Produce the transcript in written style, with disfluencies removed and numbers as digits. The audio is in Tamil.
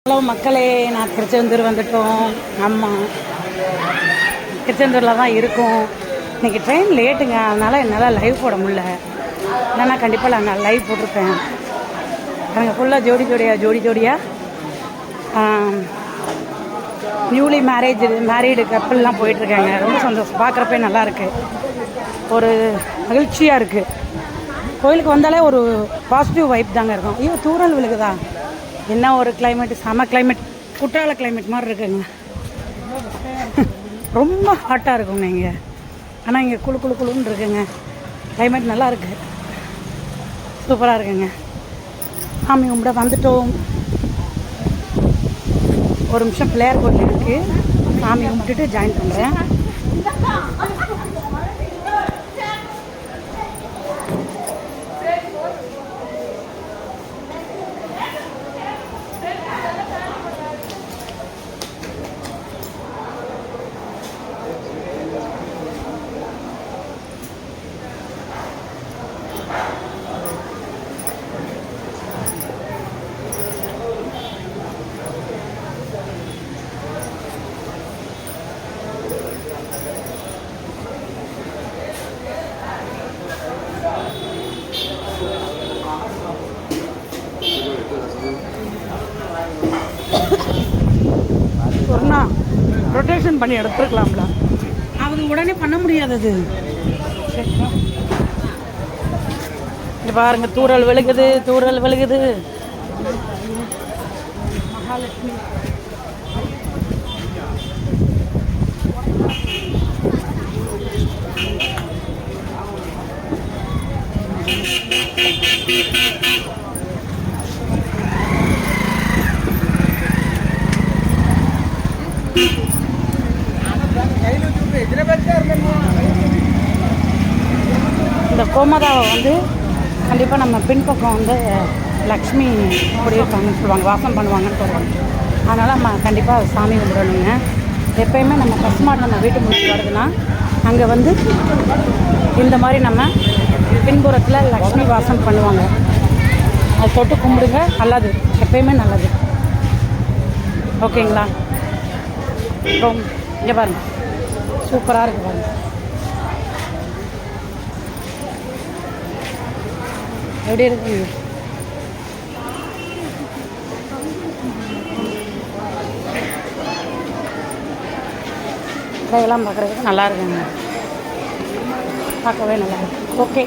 ஹலோ மக்களே, நான் திருச்செந்தூர் வந்துட்டோம். ஆமாம், திருச்செந்தூரில் தான் இருக்கும். இன்றைக்கி ட்ரெயின் லேட்டுங்க, அதனால் என்னால் லைவ் போட முடியல. இல்லைன்னா கண்டிப்பாக நான் லைவ் போட்டிருப்பேன். நாங்கள் ஃபுல்லாக ஜோடி ஜோடியாக நியூலி மேரீடு கப்பல்லாம் போயிட்டுருக்காங்க. ரொம்ப சந்தோஷம், பார்க்குறப்பே நல்லாயிருக்கு, ஒரு மகிழ்ச்சியாக இருக்குது. கோயிலுக்கு வந்தாலே ஒரு பாசிட்டிவ் வைப் தாங்க இருக்கும். ஐயோ, தூரல் விழுகுதா? என்ன ஒரு கிளைமேட்டு, செம கிளைமேட், குற்றால கிளைமேட் மாதிரி இருக்குங்க. ரொம்ப ஹாட்டாக இருக்குங்க இங்கே, ஆனால் இங்கே குளுன்னு இருக்குங்க. கிளைமேட் நல்லா இருக்குது, சூப்பராக இருக்குங்க. சாமி கும்பிட வந்துட்டோம். ஒரு நிமிஷம் பிள்ளையார் கோயில் இருக்குது, சாமி கும்பிட்டுட்டு ஜாயின் பண்ணுறேன். சொன்னா ரொட்டேஷன் பண்ணி எடுத்துருக்கலாம்ல, அது உடனே பண்ண முடியாதது. இது பாருங்க, தூரல் விழுகுது. மகாலட்சுமி இந்த கோமதாவை வந்து கண்டிப்பாக நம்ம பின்பக்கம் வந்து லக்ஷ்மி குடியிருப்பாங்கன்னு சொல்லுவாங்க, வாசம் பண்ணுவாங்கன்னு சொல்லுவாங்க. அதனால் நம்ம கண்டிப்பாக சாமி கும்பிடணுங்க. எப்போயுமே நம்ம பசுமாடு நம்ம வீட்டு முன்னாடி வருதுன்னா அங்கே வந்து இந்த மாதிரி நம்ம பின்புறத்தில் லக்ஷ்மி வாசம் பண்ணுவாங்க. அதை தொட்டு கும்பிடுங்க, நல்லது, எப்பயுமே நல்லது. ஓகேங்களா? அப்புறம் இங்கே பாருங்க, சூப்பராக இருக்குது பாருங்க. எப்படி இருக்கு? இதெல்லாம் பார்க்குறதுக்கு நல்லா இருக்குங்க, பார்க்கவே நல்லா இருக்கு. ஓகே.